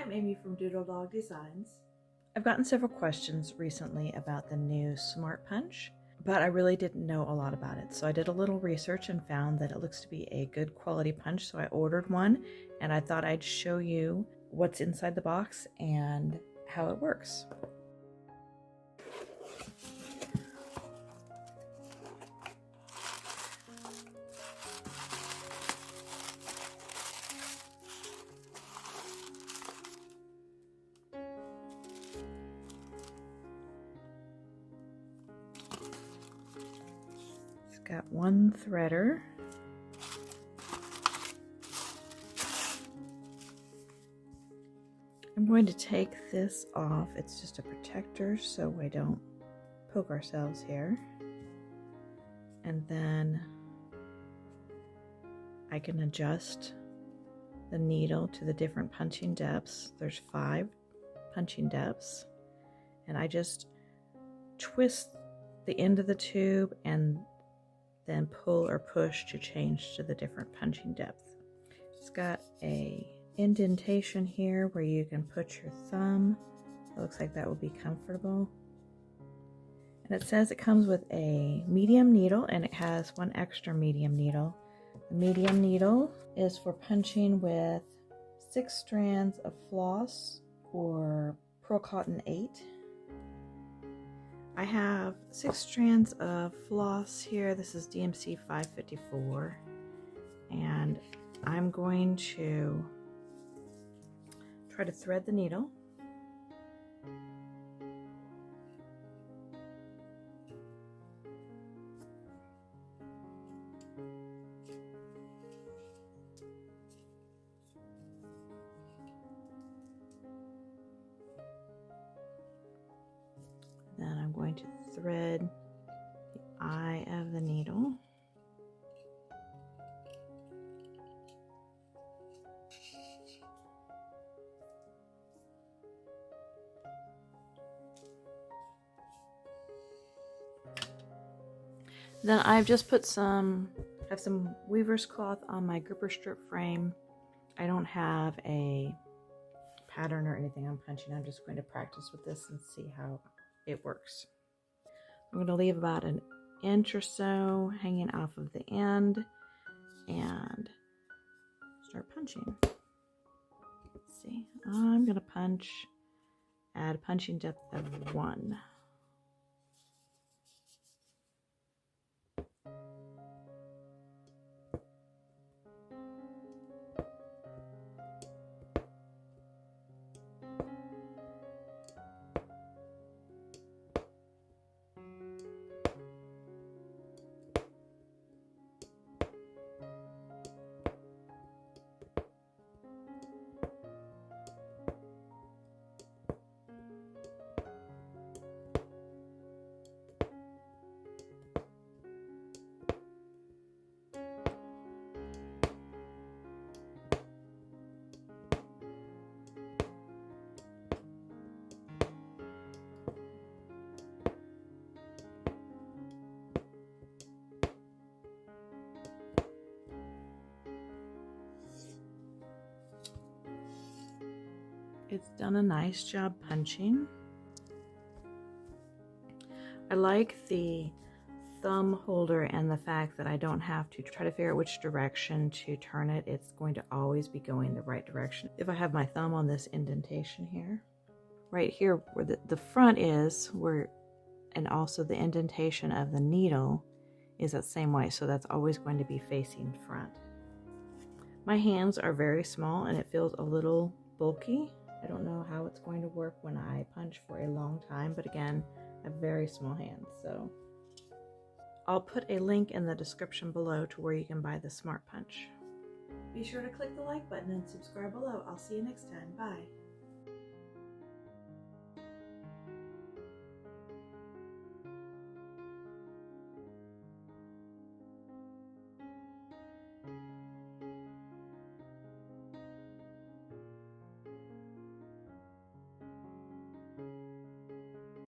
I'm Amy from Doodle Dog Designs. I've gotten several questions recently about the new Smart Punch, but I really didn't know a lot about it. So I did a little research and found that it looks to be a good quality punch. So I ordered one and I thought I'd show you what's inside the box and how it works. Got one threader. I'm going to take this off. It's just a protector so we don't poke ourselves here. And then I can adjust the needle to the different punching depths. There's 5 punching depths. And I just twist the end of the tube and then pull or push to change to the different punching depth. It's got a indentation here where you can put your thumb. It looks like that will be comfortable. And it says it comes with a medium needle and it has one extra medium needle. The medium needle is for punching with 6 strands of floss or Pearl Cotton 8. I have 6 strands of floss here. This is DMC 554. And I'm going to try to thread the needle. Then I'm going to thread the eye of the needle. Then I've just put some weaver's cloth on my gripper strip frame. I don't have a pattern or anything I'm punching. I'm just going to practice with this and see how it works. I'm going to leave about an inch or so hanging off of the end and start punching. Let's see. I'm going to add a punching depth of 1. It's done a nice job punching. I like the thumb holder and the fact that I don't have to try to figure out which direction to turn it. It's going to always be going the right direction. If I have my thumb on this indentation here, right here where the front is, and also the indentation of the needle is that same way, so that's always going to be facing front. My hands are very small and it feels a little bulky. I don't know how it's going to work when I punch for a long time, but again, I have very small hands, so I'll put a link in the description below to where you can buy the Smart Punch. Be sure to click the like button and subscribe below. I'll see you next time. Bye.